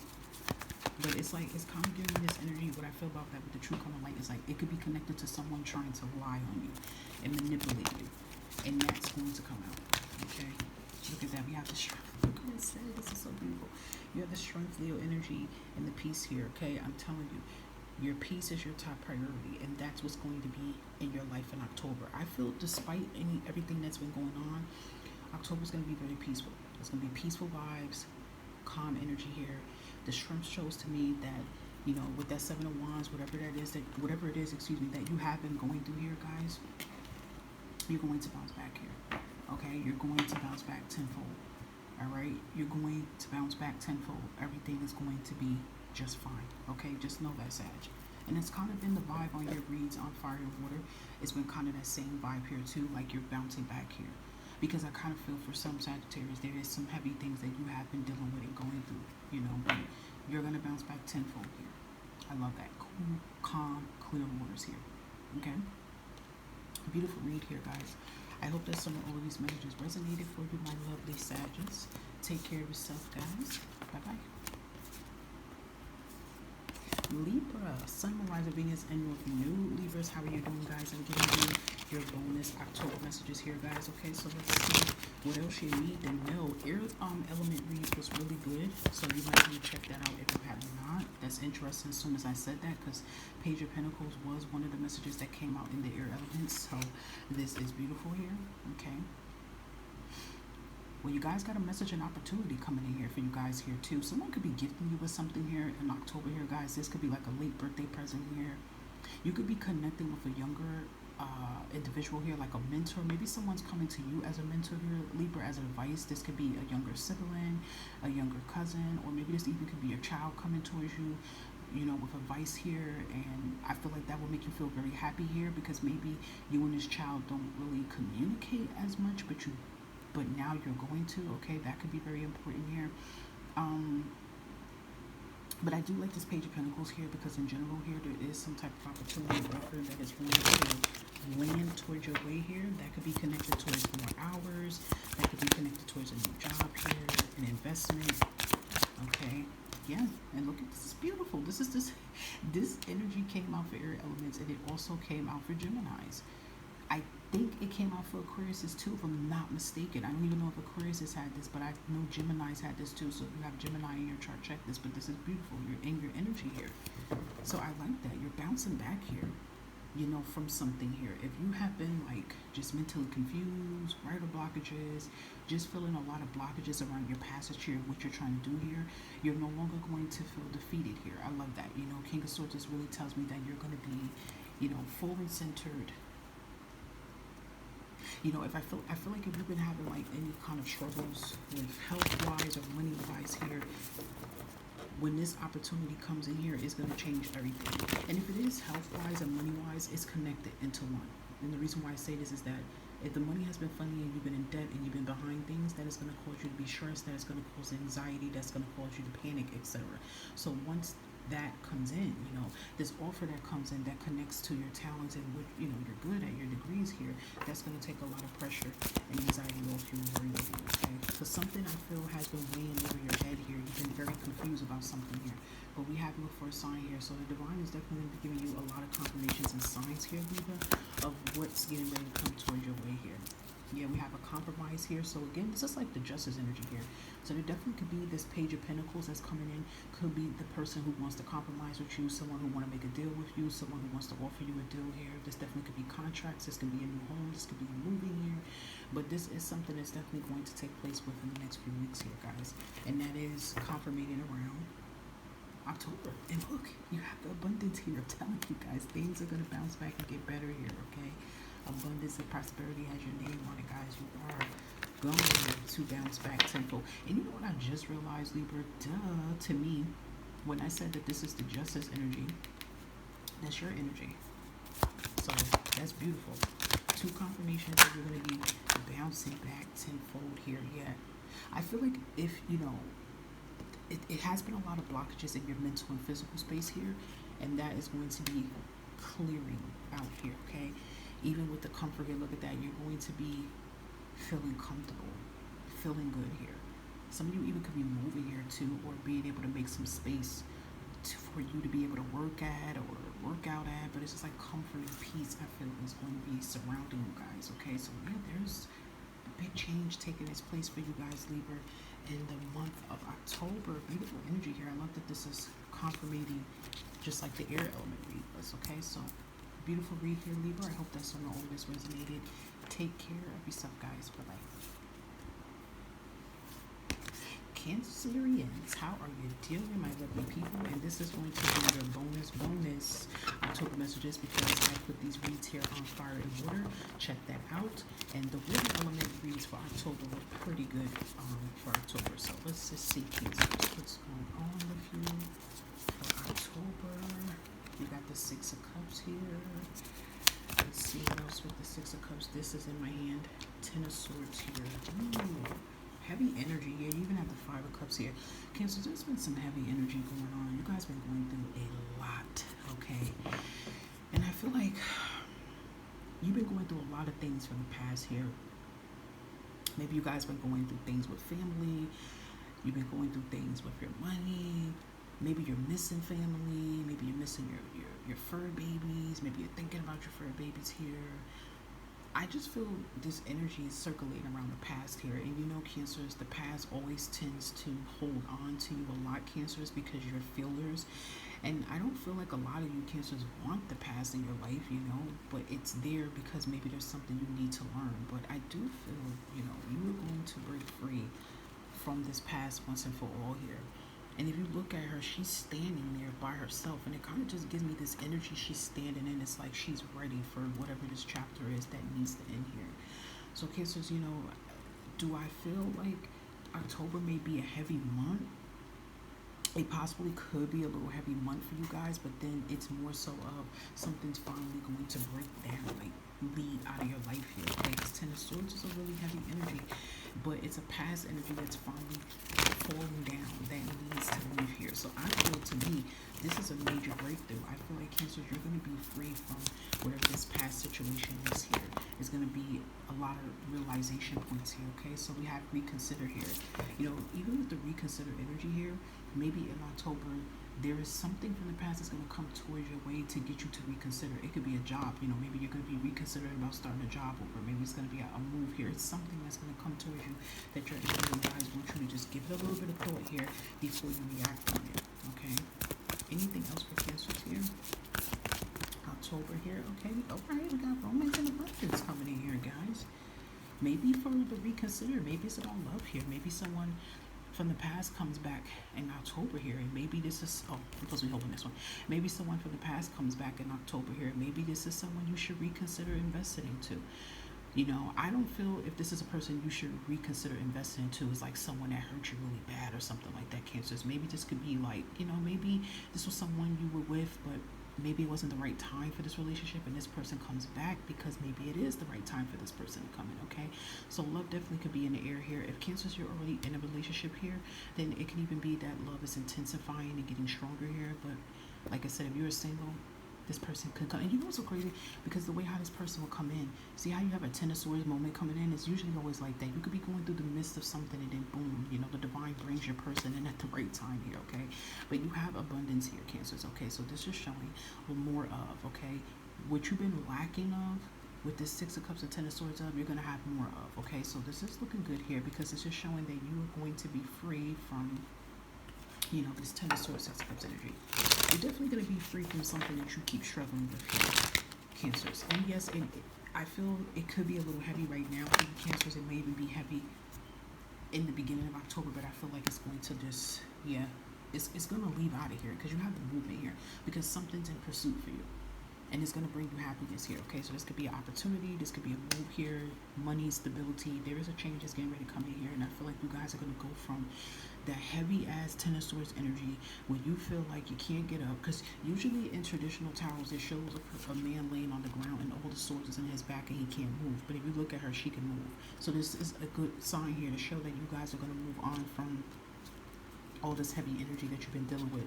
Speaker 1: but it's like, it's kind of giving me this energy. What I feel about that with the true coming light is like, it could be connected to someone trying to lie on you and manipulate you, and that's going to come out, okay? Look at that, we have the strength. Look at this, this is so beautiful. You have the strength, Leo energy, and the peace here, okay? I'm telling you, your peace is your top priority, and that's what's going to be in your life in October. I feel despite everything that's been going on, October is going to be very peaceful. It's going to be peaceful vibes, calm energy here. The strength shows to me that, with that Seven of Wands, whatever it is, that you have been going through here, guys, you're going to bounce back here. Okay? You're going to bounce back tenfold. All right? You're going to bounce back tenfold. Everything is going to be just fine. Okay? Just know that, Sag. And it's kind of been the vibe on your reads on Fire and Water. It's been kind of that same vibe here, too, like you're bouncing back here. Because I kind of feel for some Sagittarius, there is some heavy things that you have been dealing with and going through, but you're going to bounce back tenfold here. I love that. Cool, calm, clear waters here. Okay? Beautiful read here, guys. I hope that some of all of these messages resonated for you, my lovely Sagittarius. Take care of yourself, guys. Bye-bye. Libra, Sun, Rising, Venus, and North Node. Libras, how are you doing, guys? I'm giving you your bonus October messages here, guys. Okay, so let's see what else you need to know. Air element reads was really good, so you might want to check that out if you have not. That's interesting as soon as I said that, because Page of Pentacles was one of the messages that came out in the air elements, so this is beautiful here. Okay. Well, you guys got a message and opportunity coming in here for you guys here too. Someone could be gifting you with something here in October here, guys. This could be like a late birthday present here. You could be connecting with a younger individual here, like a mentor. Maybe someone's coming to you as a mentor here, Libra, as advice. This could be a younger sibling, a younger cousin, or maybe this even could be a child coming towards you, with advice here. And I feel like that will make you feel very happy here, because maybe you and this child don't really communicate as much, but you but now you're going to, okay? That could be very important here. But I do like this Page of Pentacles here because in general here, there is some type of opportunity or offer that is going to land towards your way here. That could be connected towards more hours. That could be connected towards a new job here, an investment, okay? Yeah, and look at this, it's beautiful. This energy came out for air elements, and it also came out for Geminis. I think it came out for Aquariuses too, if I'm not mistaken. I don't even know if Aquarius has had this, but I know Gemini's had this too. So if you have Gemini in your chart, check this. But this is beautiful. You're in your energy here. So I like that. You're bouncing back here, you know, from something here. If you have been like just mentally confused, writer blockages, just feeling a lot of blockages around your passage here, what you're trying to do here, you're no longer going to feel defeated here. I love that. You know, King of Swords just really tells me that you're going to be, you know, full and centered. You know, I feel like if you've been having like any kind of struggles with health-wise or money-wise here, when this opportunity comes in here, it's going to change everything. And if it is health-wise and money-wise, it's connected into one. And the reason why I say this is that if the money has been funny and you've been in debt and you've been behind things, that is going to cause you to be stressed, that is going to cause anxiety, that's going to cause you to panic, etc. So once that comes in, you know, this offer that comes in that connects to your talents and what, you know, you're good at, your degrees here, that's going to take a lot of pressure and anxiety off you and worry with you, okay? Because something I feel has been weighing over your head here. You've been very confused about something here. But we have looked for a sign here. So the divine is definitely giving you a lot of confirmations and signs here, Libra, of what's getting ready to come towards your way here. Yeah, we have a compromise here. So again, this is like the justice energy here. So there definitely could be this Page of Pentacles that's coming in. Could be the person who wants to compromise with you, someone who want to make a deal with you, someone who wants to offer you a deal here. This definitely could be contracts. This could be a new home. This could be moving here. But this is something that's definitely going to take place within the next few weeks here, guys. And that is confirming around October. And look, you have the abundance here. I'm telling you guys, things are going to bounce back and get better here, okay? Abundance and prosperity has your name on it, guys. You are going to bounce back tenfold. And you know what I just realized, Libra? To me, when I said that this is the justice energy, that's your energy. So that's beautiful. Two confirmations that you're going to be bouncing back tenfold here. Yeah. I feel like if, you know, it has been a lot of blockages in your mental and physical space here, and that is going to be clearing out here, okay? Even with the comfort here, look at that. You're going to be feeling comfortable, feeling good here. Some of you even could be moving here too, or being able to make some space for you to be able to work at or work out at. But it's just like comfort and peace, I feel, is going to be surrounding you guys, okay? So yeah, there's a big change taking its place for you guys, Libra, in the month of October. Beautiful energy here. I love that this is confirming just like the air element read was, okay? So beautiful read here, Libra. I hope that some of all of this resonated. Take care of yourself, guys. Bye-bye. Cancerians, how are you doing, my lovely people? And this is going to be your bonus October messages, because I put these reads here on fire and water. Check that out. And the water element reads for October were pretty good for October. So let's just see, Cancers, what's going on with you for October. We got the Six of Cups here. Let's see what else with the Six of Cups. This is in my hand. Ten of Swords here. Ooh, heavy energy here. You even have the Five of Cups here. Cancer, there's been some heavy energy going on. You guys been going through a lot, okay? And I feel like you've been going through a lot of things from the past here. Maybe you guys been going through things with family. You've been going through things with your money. Maybe you're missing family. Maybe you're missing your fur babies. Maybe you're thinking about your fur babies here. I just feel this energy is circulating around the past here. And you know, Cancers, the past always tends to hold on to you a lot, Cancers, because you're feelers. And I don't feel like a lot of you Cancers want the past in your life, you know, but it's there because maybe there's something you need to learn. But I do feel, you know, you are going to break free from this past once and for all here. And if you look at her, she's standing there by herself, and it kind of just gives me this energy she's standing in. It's like she's ready for whatever this chapter is that needs to end here. So Cancers, you know, do I feel like October may be a heavy month? It possibly could be a little heavy month for you guys, but then it's more so of something's finally going to break down, like lead out of your life here. Okay, because Ten of Swords is a really heavy energy. but it's a past energy that's finally falling down that needs to leave here. So I feel, to me, this is a major breakthrough. I feel like Cancers, you're going to be free from whatever this past situation is here. It's going to be a lot of realization points here, okay? So we have reconsider here. You know, even with the reconsider energy here, maybe in October, there is something from the past that's going to come towards your way to get you to reconsider. It could be a job. You know, maybe you're going to be reconsidering about starting a job over. Maybe it's going to be a move here. It's something that's going to come towards you that your guys want you to just give it a little bit of thought here before you react on it, okay? Anything else for Cancers here? October here, okay? All right, we got romance and abundance coming in here, guys. Maybe for the reconsider, maybe it's about love here. Maybe someone from the past comes back in October here, and maybe this is, oh, I'm supposed to be hoping this one. Maybe someone from the past comes back in October here. Maybe this is someone you should reconsider investing into. You know, I don't feel if this is a person you should reconsider investing into is like someone that hurt you really bad or something like that, Cancers. Maybe this could be like, you know, maybe this was someone you were with, but maybe it wasn't the right time for this relationship, and this person comes back because maybe it is the right time for this person to come in, okay? So love definitely could be in the air here. If Cancers, you're already in a relationship here, then it can even be that love is intensifying and getting stronger here. But like I said, if you're single, this person could come. And you know what's so crazy? Because the way how this person will come in, see how you have a Ten of Swords moment coming in? It's usually always like that. You could be going through the midst of something and then boom, you know, the divine brings your person in at the right time here, okay? But you have abundance here, Cancers, okay? So this is showing more of, okay? What you've been lacking of with this Six of Cups and Ten of Swords up, you're going to have more of, okay? So this is looking good here because it's just showing that you are going to be free from, you know, this Ten of Swords, Six of Cups energy. You're definitely going to be free from something that you keep struggling with here, Cancers. And yes, I feel it could be a little heavy right now for you, Cancers. It may even be heavy in the beginning of October, but I feel like it's going to just, yeah, it's going to leave out of here because you have the movement here because something's in pursuit for you. And it's going to bring you happiness here, okay? So this could be an opportunity. This could be a move here, money, stability. There is a change that's getting ready to come in here. And I feel like you guys are going to go from that heavy-ass Ten of Swords energy where you feel like you can't get up. Because usually in traditional tarots, it shows a man laying on the ground and all the swords is in his back and he can't move. But if you look at her, she can move. So this is a good sign here to show that you guys are going to move on from all this heavy energy that you've been dealing with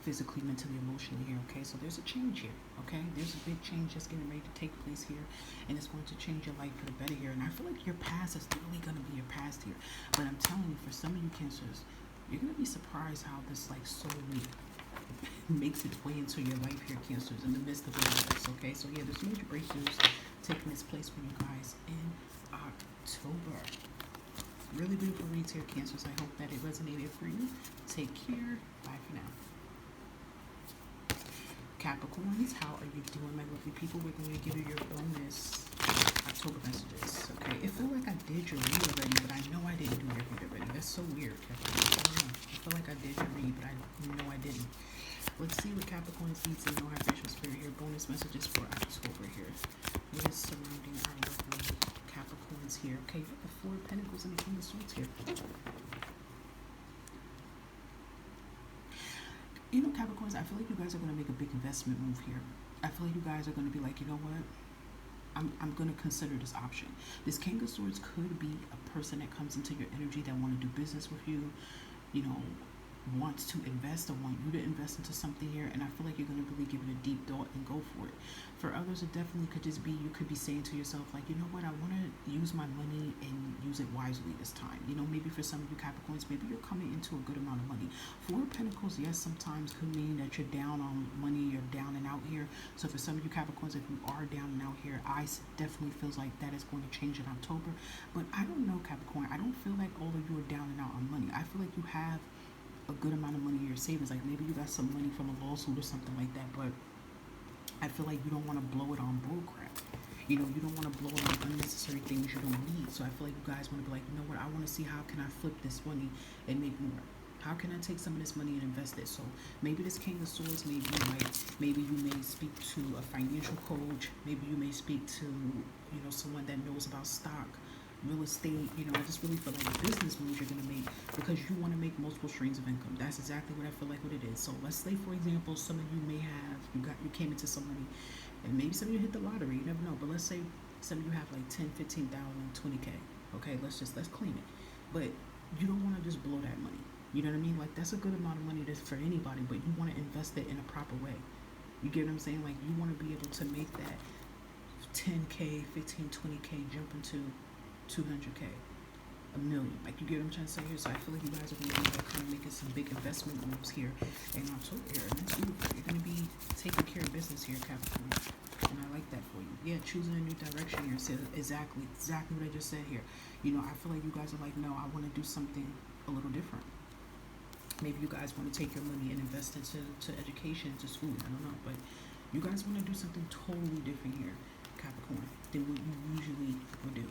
Speaker 1: physically, mentally, emotionally here, okay? So there's a change here, okay? There's a big change that's getting ready to take place here, and it's going to change your life for the better here. And I feel like your past is really going to be your past here. But I'm telling you, for some of you Cancers, you're going to be surprised how this, like, soulmate makes its way into your life here, Cancers, in the midst of all of this, okay? So yeah, there's major breakthroughs taking this place for you guys in October. Really beautiful reads here, Cancers. I hope that it resonated for you. Take care. Bye for now. Capricorns, how are you doing, my lovely people? We're going to give you your bonus October messages, okay? It felt like I did your read already, but I know I didn't do your read already. That's so weird, Capricorn. I don't know. I feel like I did your read, but I know I didn't. Let's see what Capricorns needs in no vibration spirit here. Bonus messages for October here. What is surrounding our lovely Capricorns here? Okay, you have the Four of Pentacles and the King of Swords here. You know, Capricorns, I feel like you guys are going to make a big investment move here. I feel like you guys are going to be like, you know what? I'm going to consider this option. This King of Swords could be a person that comes into your energy that want to do business with you, you know, wants to invest or want you to invest into something here, and I feel like you're going to really give it a deep thought and go for it. For others, it definitely could just be, you could be saying to yourself, like, you know what, I want to use my money and use it wisely this time. You know, maybe for some of you Capricorns, maybe you're coming into a good amount of money. Four of Pentacles, yes, sometimes could mean that you're down on money, you're down and out here. So for some of you Capricorns, if you are down and out here, I definitely feels like that is going to change in October. But I don't know, Capricorn, I don't feel like all of you are down and out on money. I feel like you have a good amount of money in your savings. Like maybe you got some money from a lawsuit or something like that, but I feel like you don't want to blow it on bull crap. You know, you don't want to blow it on unnecessary things you don't need. So I feel like you guys want to be like, you know what, I want to see how can I flip this money and make more. How can I take some of this money and invest it? So maybe this King of Swords, maybe you may speak to a financial coach. Maybe you may speak to, you know, someone that knows about stock, real estate. You know, I just really feel like business moves you're going to make because you want to make multiple streams of income. That's exactly what I feel like what it is. So let's say, for example, some of you may have, you came into some money, and maybe some of you hit the lottery, you never know. But let's say some of you have like 10, 15,000, 20K. Okay, let's claim it. But you don't want to just blow that money. You know what I mean? Like, that's a good amount of money for anybody, but you want to invest it in a proper way. You get what I'm saying? Like, you want to be able to make that 10K, 15, 20K jump into 200K, a million. Like, you get what I'm trying to say here? So I feel like you guys are going to be like kind of making some big investment moves here in October here. And that's beautiful. You're going to be taking care of business here, Capricorn. And I like that for you. Yeah, choosing a new direction here. So exactly what I just said here. You know, I feel like you guys are like, no, I want to do something a little different. Maybe you guys want to take your money and invest it to education, to school. I don't know. But you guys want to do something totally different here, Capricorn, than what you usually would do.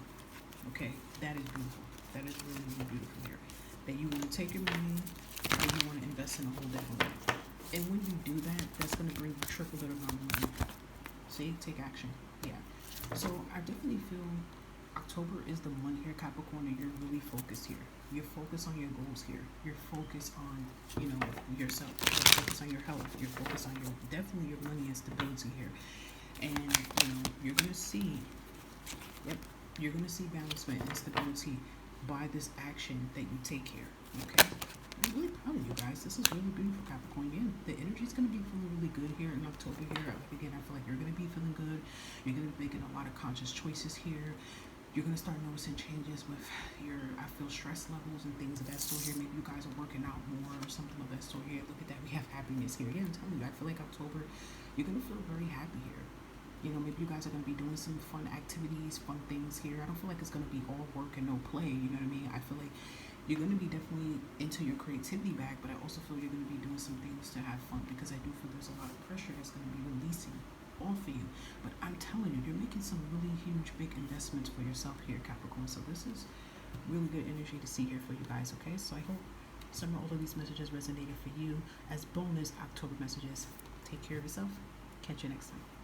Speaker 1: Okay? That is beautiful. That is really, really beautiful here. That you want to take your money and you want to invest in a whole different way. And when you do that, that's going to bring you triple the amount of money. See? Take action. Yeah. So I definitely feel October is the month here, Capricorn, and you're really focused here. You're focused on your goals here. You're focused on, you know, yourself. You're focused on your health. You're focused on definitely your money and stability here. And, you know, you're going to see, you're going to see balancement and stability by this action that you take here. Okay? I'm really proud of you guys. This is really beautiful, Capricorn. Yeah, the energy is going to be feeling really good here in October here. Again, I feel like you're going to be feeling good. You're going to be making a lot of conscious choices here. You're going to start noticing changes with your, I feel, stress levels and things of that sort here. Maybe you guys are working out more or something of that sort here. Look at that. We have happiness here. Yeah, I'm telling you, I feel like October, you're going to feel very happy here. You know, maybe you guys are going to be doing some fun activities, fun things here. I don't feel like it's going to be all work and no play. You know what I mean? I feel like you're going to be definitely into your creativity back, but I also feel you're going to be doing some things to have fun, because I do feel there's a lot of pressure that's going to be releasing off of you. But I'm telling you, you're making some really huge, big investments for yourself here, Capricorn. So this is really good energy to see here for you guys, okay? So I hope some of all of these messages resonated for you as bonus October messages. Take care of yourself. Catch you next time.